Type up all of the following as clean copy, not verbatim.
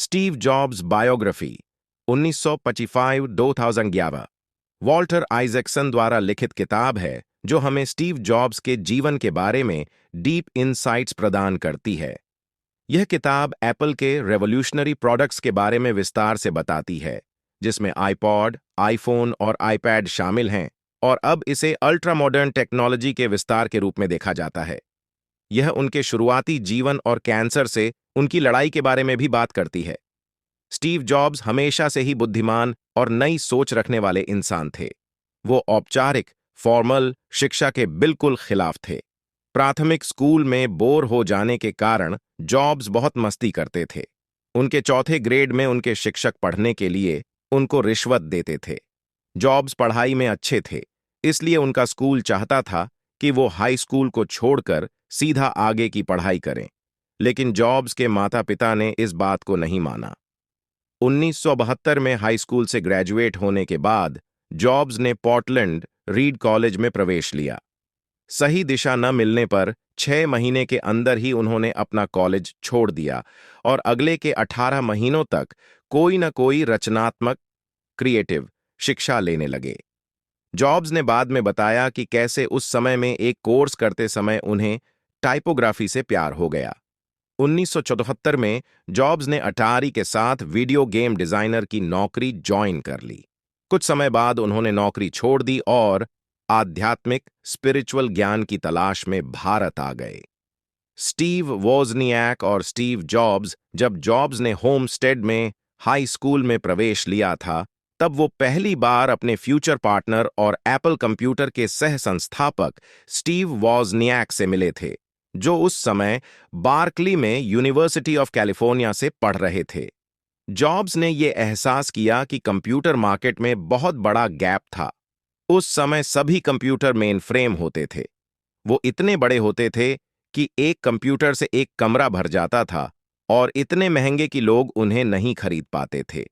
Steve jobs biography 1955-2011 Walter Isaacson द्वारा लिखित किताब है जो हमें स्टीव जॉब्स के जीवन के बारे में डीप इनसाइट्स प्रदान करती है। यह किताब एप्पल के रेवोल्यूशनरी प्रोडक्ट्स के बारे में विस्तार से बताती है, जिसमें आईपॉड, आईफोन और आईपैड शामिल हैं, और अब इसे अल्ट्रा मॉडर्न टेक्नोलॉजी के विस्तार के रूप में देखा जाता है। यह उनके शुरुआती जीवन और कैंसर से उनकी लड़ाई के बारे में भी बात करती है। स्टीव जॉब्स हमेशा से ही बुद्धिमान और नई सोच रखने वाले इंसान थे। वो औपचारिक, फॉर्मल शिक्षा के बिल्कुल खिलाफ थे। प्राथमिक स्कूल में बोर हो जाने के कारण जॉब्स बहुत मस्ती करते थे। उनके चौथे ग्रेड में उनके शिक्षक पढ़ने के लिए उनको रिश्वत देते थे। जॉब्स पढ़ाई में अच्छे थे, इसलिए उनका स्कूल चाहता था कि वो हाई स्कूल को छोड़कर सीधा आगे की पढ़ाई करें, लेकिन जॉब्स के माता-पिता ने इस बात को नहीं माना। 1972 में हाई स्कूल से ग्रेजुएट होने के बाद जॉब्स ने पोर्टलैंड रीड कॉलेज में प्रवेश लिया। सही दिशा न मिलने पर 6 महीने के अंदर ही उन्होंने अपना कॉलेज छोड़ दिया और अगले के 18 महीनों तक कोई न कोई रचनात्मक, क्रिएटिव शिक्षा लेने लगे। जॉब्स ने बाद में बताया कि कैसे उस समय में एक कोर्स करते समय उन्हें टाइपोग्राफी से प्यार हो गया। 1974 में जॉब्स ने अटारी के साथ वीडियो गेम डिजाइनर की नौकरी ज्वाइन कर ली। कुछ समय बाद उन्होंने नौकरी छोड़ दी और आध्यात्मिक स्पिरिचुअल ज्ञान की तलाश में भारत आ गए। स्टीव वोज़नियाक और स्टीव जॉब्स जब जॉब्स ने होमस्टेड में हाई स्कूल में प्रवेश लिया था, तब वो पहली बार अपने फ्यूचर पार्टनर और एप्पल कंप्यूटर के सह संस्थापक स्टीव वोज़नियाक से मिले थे, जो उस समय बार्कली में यूनिवर्सिटी ऑफ कैलिफोर्निया से पढ़ रहे थे। जॉब्स ने ये एहसास किया कि कंप्यूटर मार्केट में बहुत बड़ा गैप था। उस समय सभी कंप्यूटर मेन फ्रेम होते थे। वो इतने बड़े होते थे कि एक कंप्यूटर से एक कमरा भर जाता था और इतने महंगे कि लोग उन्हें नहीं खरीद पाते थे।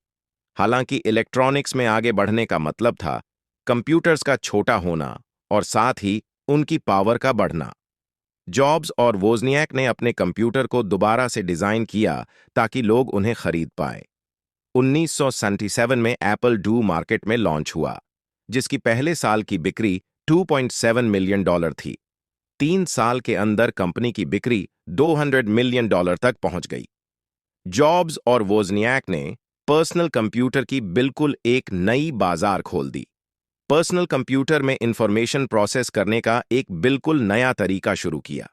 हालांकि इलेक्ट्रॉनिक्स में आगे बढ़ने का मतलब था कंप्यूटर्स का छोटा होना और साथ ही उनकी पावर का बढ़ना। जॉब्स और वोज़नियाक ने अपने कंप्यूटर को दोबारा से डिजाइन किया ताकि लोग उन्हें खरीद पाएं। 1977 में एप्पल II मार्केट में लॉन्च हुआ, जिसकी पहले साल की बिक्री $2.7 मिलियन थी। 3 साल के अंदर कंपनी की बिक्री $200 मिलियन तक पहुंच गई। जॉब्स और वोज़नियाक ने पर्सनल कंप्यूटर की बिल्कुल एक नई बाजार खोल दी। पर्सनल कंप्यूटर में इंफॉर्मेशन प्रोसेस करने का एक बिल्कुल नया तरीका शुरू किया।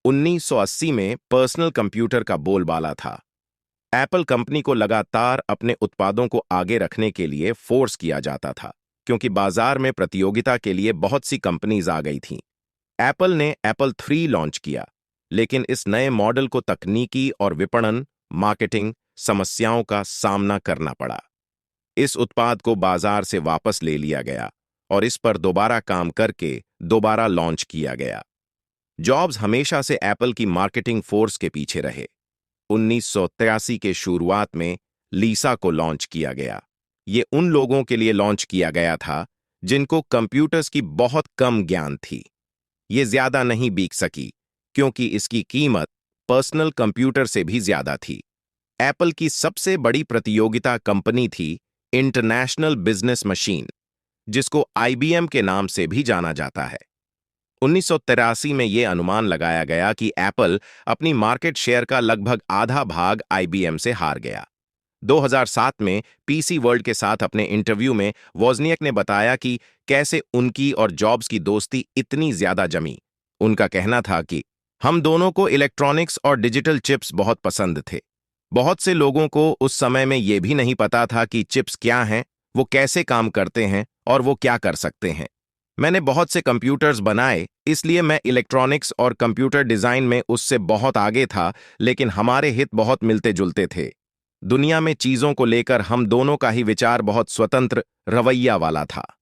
1980 में पर्सनल कंप्यूटर का बोलबाला था। एप्पल कंपनी को लगातार अपने उत्पादों को आगे रखने के लिए फोर्स किया जाता था, क्योंकि बाजार में प्रतियोगिता के लिए बहुत सी कंपनीज आ गई थीं। एप्पल ने एप्पल III लॉन्च किया, लेकिन इस नए मॉडल को तकनीकी और विपणन, मार्केटिंग समस्याओं का सामना करना पड़ा। इस उत्पाद को बाजार से वापस ले लिया गया और इस पर दोबारा काम करके दोबारा लॉन्च किया गया। जॉब्स हमेशा से एप्पल की मार्केटिंग फोर्स के पीछे रहे। 1983 के शुरुआत में लीसा को लॉन्च किया गया। ये उन लोगों के लिए लॉन्च किया गया था जिनको कंप्यूटर्स की बहुत कम ज्ञान थी। ये ज्यादा नहीं बिक सकी क्योंकि इसकी कीमत पर्सनल कंप्यूटर से भी ज्यादा थी। एप्पल की सबसे बड़ी प्रतियोगिता कंपनी थी इंटरनेशनल बिजनेस मशीन, जिसको IBM के नाम से भी जाना जाता है। 1983 में यह अनुमान लगाया गया कि एप्पल अपनी मार्केट शेयर का लगभग आधा भाग IBM से हार गया। 2007 में PC वर्ल्ड के साथ अपने इंटरव्यू में वोज़नियाक ने बताया कि कैसे उनकी और जॉब्स की दोस्ती इतनी ज्यादा जमी। उनका कहना था कि हम दोनों को इलेक्ट्रॉनिक्स और डिजिटल चिप्स बहुत पसंद थे। बहुत से लोगों को उस समय में यह भी नहीं पता था कि चिप्स क्या हैं, वो कैसे काम करते हैं और वो क्या कर सकते हैं। मैंने बहुत से कंप्यूटर्स बनाए, इसलिए मैं इलेक्ट्रॉनिक्स और कंप्यूटर डिजाइन में उससे बहुत आगे था, लेकिन हमारे हित बहुत मिलते जुलते थे। दुनिया में चीजों को लेकर हम दोनों का ही विचार बहुत स्वतंत्र रवैया वाला था।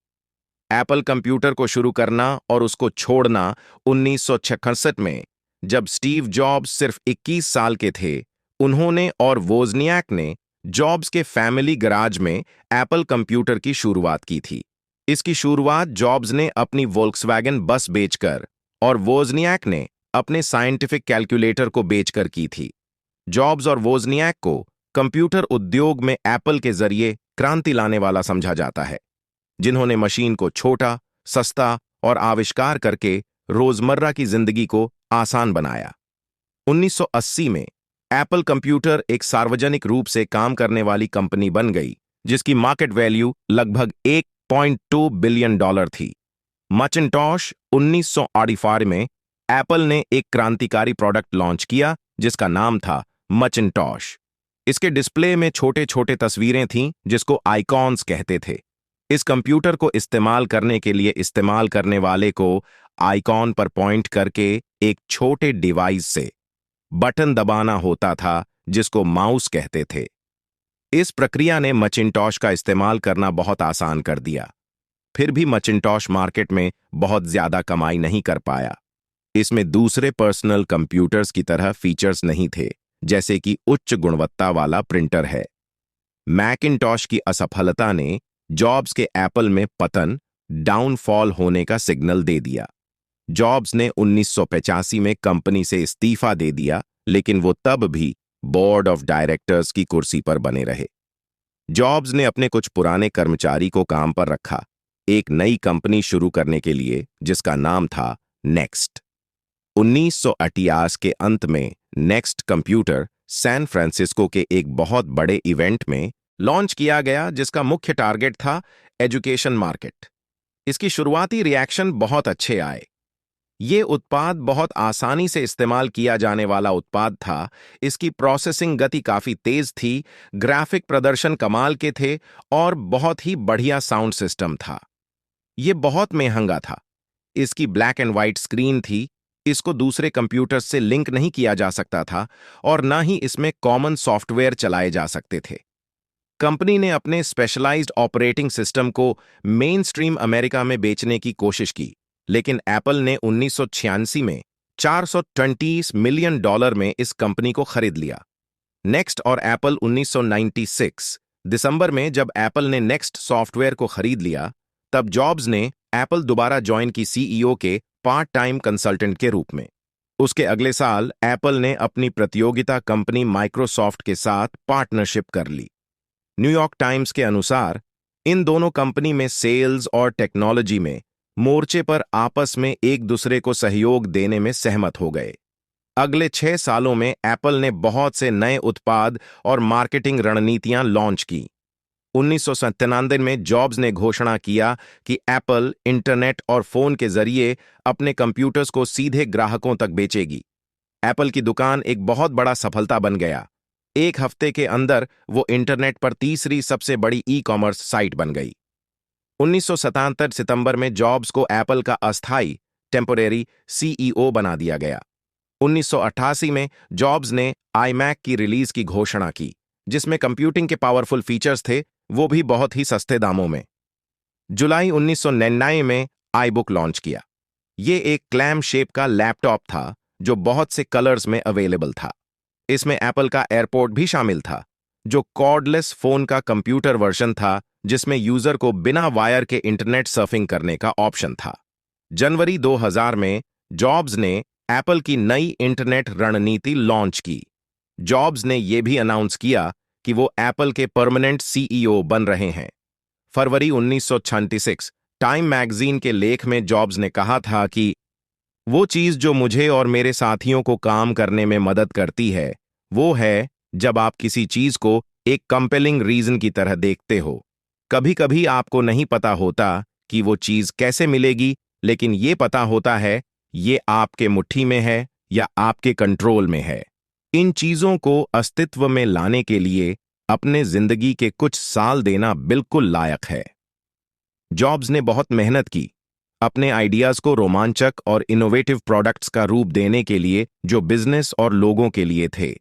एप्पल कंप्यूटर को शुरू करना और उसको छोड़ना 1966 में, जब स्टीव जॉब्स सिर्फ 21 साल के थे, उन्होंने और वोज़नियाक ने जॉब्स के फैमिली गराज में एप्पल कंप्यूटर की शुरुआत की थी। इसकी शुरुआत जॉब्स ने अपनी वोल्क्सवैगन बस बेचकर और वोज़नियाक ने अपने साइंटिफिक कैलकुलेटर को बेचकर की थी। जॉब्स और वोज़नियाक को कंप्यूटर उद्योग में एप्पल के जरिए क्रांति लाने वाला समझा जाता है, जिन्होंने मशीन को छोटा, सस्ता और आविष्कार करके रोजमर्रा की जिंदगी को आसान बनाया। 1980 में एप्पल कंप्यूटर एक सार्वजनिक रूप से काम करने वाली कंपनी बन गई, जिसकी मार्केट वैल्यू लगभग $1.2 बिलियन थी। मैकिन्टॉश 1984 में एप्पल ने एक क्रांतिकारी प्रोडक्ट लॉन्च किया जिसका नाम था मैकिन्टॉश। इसके डिस्प्ले में छोटे छोटे तस्वीरें थीं जिसको आइकॉन्स कहते थे। इस कंप्यूटर को इस्तेमाल करने के लिए इस्तेमाल करने वाले को आइकॉन पर पॉइंट करके एक छोटे डिवाइस से बटन दबाना होता था जिसको माउस कहते थे। इस प्रक्रिया ने मैकिन्टॉश का इस्तेमाल करना बहुत आसान कर दिया। फिर भी मैकिन्टॉश मार्केट में बहुत ज्यादा कमाई नहीं कर पाया। इसमें दूसरे पर्सनल कंप्यूटर्स की तरह फीचर्स नहीं थे, जैसे कि उच्च गुणवत्ता वाला प्रिंटर है। मैकिन्टॉश की असफलता ने जॉब्स के एप्पल में पतन, डाउनफॉल होने का सिग्नल दे दिया। जॉब्स ने 1985 में कंपनी से इस्तीफा दे दिया, लेकिन वो तब भी बोर्ड ऑफ डायरेक्टर्स की कुर्सी पर बने रहे। जॉब्स ने अपने कुछ पुराने कर्मचारी को काम पर रखा, एक नई कंपनी शुरू करने के लिए जिसका नाम था नेक्स्ट। 1988 के अंत में नेक्स्ट कंप्यूटर सैन फ्रांसिस्को के एक बहुत बड़े इवेंट में लॉन्च किया गया, जिसका मुख्य टारगेट था एजुकेशन मार्केट। इसकी शुरुआती रिएक्शन बहुत अच्छे आए। ये उत्पाद बहुत आसानी से इस्तेमाल किया जाने वाला उत्पाद था। इसकी प्रोसेसिंग गति काफी तेज थी, ग्राफिक प्रदर्शन कमाल के थे और बहुत ही बढ़िया साउंड सिस्टम था। ये बहुत महंगा था। इसकी ब्लैक एंड व्हाइट स्क्रीन थी, इसको दूसरे कंप्यूटर से लिंक नहीं किया जा सकता था और ना ही इसमें कॉमन सॉफ्टवेयर चलाए जा सकते थे। कंपनी ने अपने स्पेशलाइज्ड ऑपरेटिंग सिस्टम को मेन स्ट्रीम अमेरिका में बेचने की कोशिश की, लेकिन एप्पल ने 1986 में $420 मिलियन में इस कंपनी को खरीद लिया। नेक्स्ट और एप्पल 1996 दिसंबर में जब एप्पल ने नेक्स्ट सॉफ्टवेयर को खरीद लिया, तब जॉब्स ने एप्पल दोबारा ज्वाइन की सीईओ के पार्ट टाइम कंसल्टेंट के रूप में। उसके अगले साल एप्पल ने अपनी प्रतियोगिता कंपनी माइक्रोसॉफ्ट के साथ पार्टनरशिप कर ली। न्यूयॉर्क टाइम्स के अनुसार इन दोनों कंपनी में सेल्स और टेक्नोलॉजी में मोर्चे पर आपस में एक दूसरे को सहयोग देने में सहमत हो गए। अगले 6 सालों में एप्पल ने बहुत से नए उत्पाद और मार्केटिंग रणनीतियां लॉन्च की। 1997 में जॉब्स ने घोषणा किया कि एप्पल इंटरनेट और फोन के जरिए अपने कंप्यूटर्स को सीधे ग्राहकों तक बेचेगी। एप्पल की दुकान एक बहुत बड़ा सफलता बन गया। एक हफ्ते के अंदर वो इंटरनेट पर तीसरी सबसे बड़ी ई-कॉमर्स साइट बन गई। 1977 सितंबर में जॉब्स को एप्पल का अस्थायी टेम्पोरेरी सीईओ बना दिया गया। 1988 में जॉब्स ने आईमैक की रिलीज की घोषणा की, जिसमें कंप्यूटिंग के पावरफुल फीचर्स थे, वो भी बहुत ही सस्ते दामों में। जुलाई 1999 में आईबुक लॉन्च किया। ये एक क्लैम शेप का लैपटॉप था जो बहुत से कलर्स में अवेलेबल था। इसमें एप्पल का एयरपोर्ट भी शामिल था, जो कॉर्डलेस फोन का कंप्यूटर वर्जन था जिसमें यूजर को बिना वायर के इंटरनेट सर्फिंग करने का ऑप्शन था। जनवरी 2000 में जॉब्स ने एप्पल की नई इंटरनेट रणनीति लॉन्च की। जॉब्स ने यह भी अनाउंस किया कि वो एप्पल के परमानेंट सीईओ बन रहे हैं। फरवरी 1966 टाइम मैगजीन के लेख में जॉब्स ने कहा था कि वो चीज जो मुझे और मेरे साथियों को काम करने में मदद करती है, वो है जब आप किसी चीज को एक कंपेलिंग रीजन की तरह देखते हो। कभी कभी आपको नहीं पता होता कि वो चीज कैसे मिलेगी, लेकिन ये पता होता है ये आपके मुट्ठी में है या आपके कंट्रोल में है। इन चीजों को अस्तित्व में लाने के लिए अपने जिंदगी के कुछ साल देना बिल्कुल लायक है। जॉब्स ने बहुत मेहनत की अपने आइडियाज को रोमांचक और इनोवेटिव प्रोडक्ट्स का रूप देने के लिए, जो बिजनेस और लोगों के लिए थे।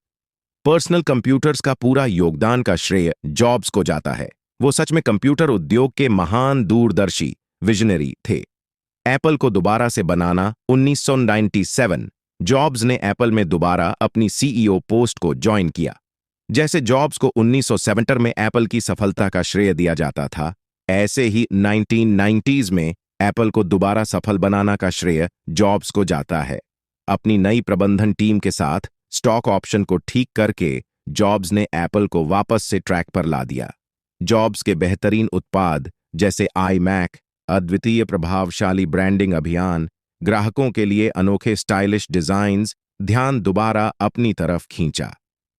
पर्सनल कंप्यूटर्स का पूरा योगदान का श्रेय जॉब्स को जाता है। वो सच में कंप्यूटर उद्योग के महान दूरदर्शी विजनरी थे। एप्पल को दोबारा से बनाना 1997 जॉब्स ने एप्पल में दोबारा अपनी सीईओ पोस्ट को ज्वाइन किया। जैसे जॉब्स को 1970 में एप्पल की सफलता का श्रेय दिया जाता था, ऐसे ही 1990s में एप्पल को दोबारा सफल बनाना का श्रेय जॉब्स को जाता है। अपनी नई प्रबंधन टीम के साथ स्टॉक ऑप्शन को ठीक करके जॉब्स ने एप्पल को वापस से ट्रैक पर ला दिया। जॉब्स के बेहतरीन उत्पाद जैसे iMac, अद्वितीय प्रभावशाली ब्रांडिंग अभियान, ग्राहकों के लिए अनोखे स्टाइलिश डिजाइन्स ध्यान दोबारा अपनी तरफ खींचा।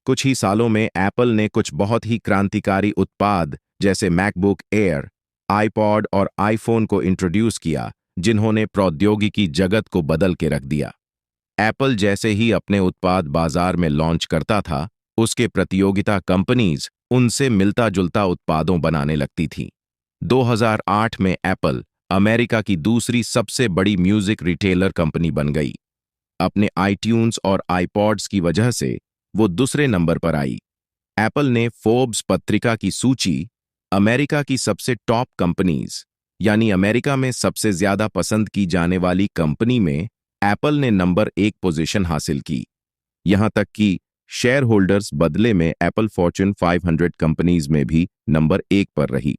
कुछ ही सालों में एप्पल ने कुछ बहुत ही क्रांतिकारी उत्पाद जैसे मैकबुक एयर, आईपॉड और आईफोन को इंट्रोड्यूस किया, जिन्होंने प्रौद्योगिकी जगत को बदल के रख दिया। एप्पल जैसे ही अपने उत्पाद बाजार में लॉन्च करता था, उसके प्रतियोगिता कंपनीज उनसे मिलता जुलता उत्पादों बनाने लगती थीं। 2008 में एप्पल अमेरिका की दूसरी सबसे बड़ी म्यूजिक रिटेलर कंपनी बन गई। अपने आईट्यून्स और आईपॉड्स की वजह से वो दूसरे नंबर पर आई। एप्पल ने फोर्ब्स पत्रिका की सूची अमेरिका की सबसे टॉप कंपनीज यानी अमेरिका में सबसे ज्यादा पसंद की जाने वाली कंपनी में एप्पल ने नंबर 1 पोजीशन हासिल की। यहां तक कि शेयर होल्डर्स बदले में एप्पल फॉर्च्यून 500 कंपनीज में भी नंबर 1 पर रही।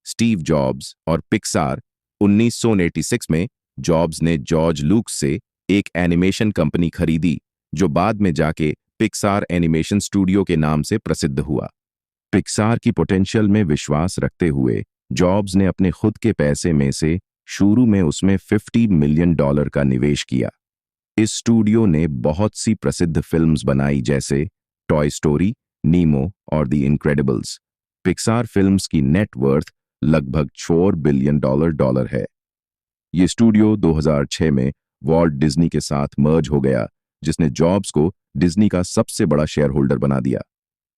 स्टीव जॉब्स और पिक्सार 1986 में जॉब्स ने जॉर्ज लुक्स से एक एनिमेशन कंपनी खरीदी, जो बाद में जाके पिक्सार एनिमेशन स्टूडियो के नाम से प्रसिद्ध हुआ। पिक्सार की पोटेंशियल में विश्वास रखते हुए जॉब्स ने अपने खुद के पैसे में से शुरू में उसमें $50 मिलियन का निवेश किया। इस स्टूडियो ने बहुत सी प्रसिद्ध फिल्म्स बनाई जैसे टॉय स्टोरी, नीमो और द इनक्रेडिबल्स। पिक्सार फिल्म्स की नेट वर्थ लगभग $4 बिलियन है। ये स्टूडियो 2006 में वॉल्ट डिज्नी के साथ मर्ज हो गया, जिसने जॉब्स को डिज्नी का सबसे बड़ा शेयर होल्डर बना दिया।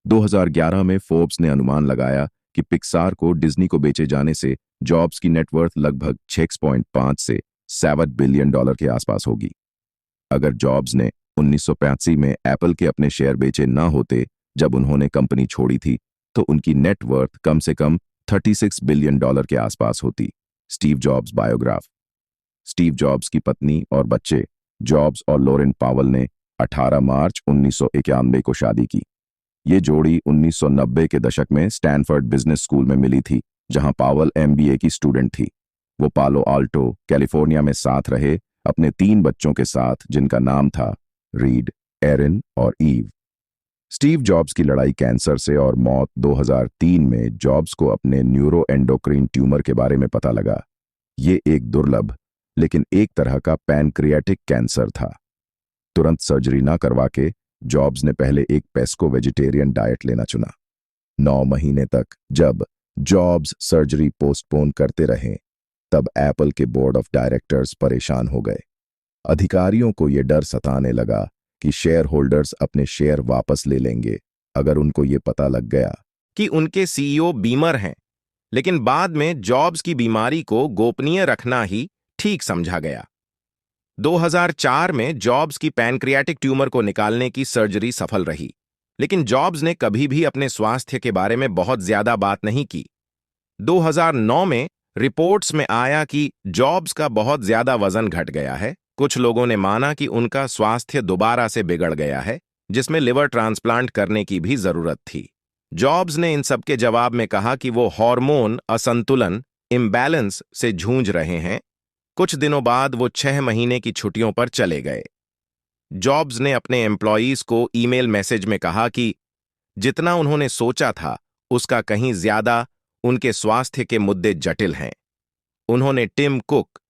2011 में फोर्ब्स ने अनुमान लगाया कि पिक्सार को डिज्नी को बेचे जाने से जॉब्स की नेटवर्थ लगभग 6.5 से $7 बिलियन के आसपास होगी। अगर जॉब्स ने 1985 में एप्पल के अपने शेयर बेचे ना होते जब उन्होंने कंपनी छोड़ी थी, तो उनकी नेटवर्थ कम से कम $36 बिलियन के आसपास होती। Steve jobs biograph. Steve jobs की पत्नी और बच्चे जॉब्स और लॉरेन पावल ने 18 मार्च 1991 को शादी की। ये जोड़ी 1990 के दशक में स्टैनफोर्ड बिजनेस स्कूल में मिली थी, जहां पावल MBA की स्टूडेंट थी। वो पालो आल्टो, कैलिफोर्निया में साथ रहे अपने 3 बच्चों के साथ, जिनका नाम था रीड, एरिन और ईव। स्टीव जॉब्स की लड़ाई कैंसर से और मौत 2003 में जॉब्स को अपने न्यूरोएंडोक्राइन ट्यूमर के बारे में पता लगा। ये एक दुर्लभ लेकिन एक तरह का पैनक्रियाटिक कैंसर था। तुरंत सर्जरी ना करवा के जॉब्स ने पहले एक पेस्को वेजिटेरियन डाइट लेना चुना। 9 महीने तक जब जॉब्स सर्जरी पोस्टपोन करते रहे, तब एप्पल के बोर्ड ऑफ डायरेक्टर्स परेशान हो गए। अधिकारियों को यह डर सताने लगा कि शेयर होल्डर्स अपने शेयर वापस ले लेंगे अगर उनको ये पता लग गया कि उनके CEO बीमर हैं। लेकिन बाद में जॉब्स की बीमारी को गोपनीय रखना ही ठीक समझा गया। 2004 में जॉब्स की पैनक्रियाटिक ट्यूमर को निकालने की सर्जरी सफल रही, लेकिन जॉब्स ने कभी भी अपने स्वास्थ्य के बारे में बहुत ज्यादा बात नहीं की। 2009 में रिपोर्ट्स में आया कि जॉब्स का बहुत ज्यादा वजन घट गया है। कुछ लोगों ने माना कि उनका स्वास्थ्य दोबारा से बिगड़ गया है, जिसमें लिवर ट्रांसप्लांट करने की भी जरूरत थी। जॉब्स ने इन सब के जवाब में कहा कि वो हार्मोन असंतुलन इम्बैलेंस से जूझ रहे हैं। कुछ दिनों बाद वो 6 महीने की छुट्टियों पर चले गए। जॉब्स ने अपने एम्प्लॉयीज को ईमेल मैसेज में कहा कि जितना उन्होंने सोचा था उसका कहीं ज्यादा उनके स्वास्थ्य के मुद्दे जटिल हैं। उन्होंने टिम कुक,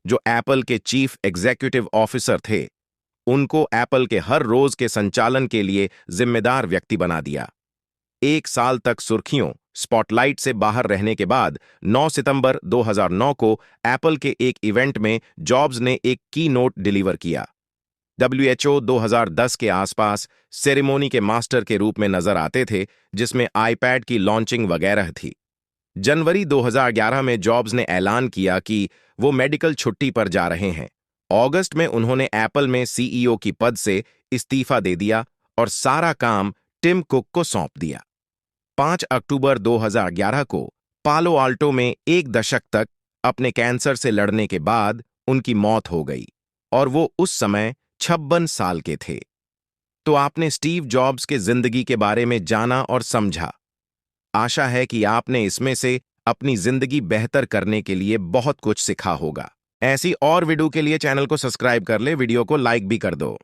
जो एप्पल के चीफ एग्जीक्यूटिव ऑफिसर थे, उनको एप्पल के हर रोज के संचालन के लिए जिम्मेदार व्यक्ति बना दिया। 1 साल तक सुर्खियों स्पॉटलाइट से बाहर रहने के बाद 9 सितंबर 2009 को एप्पल के एक इवेंट में जॉब्स ने एक की नोट डिलीवर किया। WHO 2010 के आसपास सेरेमोनी के मास्टर के रूप में नजर आते थे, जिसमें आईपैड की लॉन्चिंग वगैरह थी। जनवरी 2011 में जॉब्स ने ऐलान किया कि वो मेडिकल छुट्टी पर जा रहे हैं। अगस्त में उन्होंने एप्पल में CEO की पद से इस्तीफा दे दिया और सारा काम टिम कुक को सौंप दिया। 5 अक्टूबर 2011 को पालो आल्टो में 1 दशक तक अपने कैंसर से लड़ने के बाद उनकी मौत हो गई और वो उस समय 56 साल के थे। तो आपने स्टीव जॉब्स के जिंदगी के बारे में जाना और समझा। आशा है कि आपने इसमें से अपनी जिंदगी बेहतर करने के लिए बहुत कुछ सीखा होगा। ऐसी और वीडियो के लिए चैनल को सब्सक्राइब कर ले, वीडियो को लाइक भी कर दो।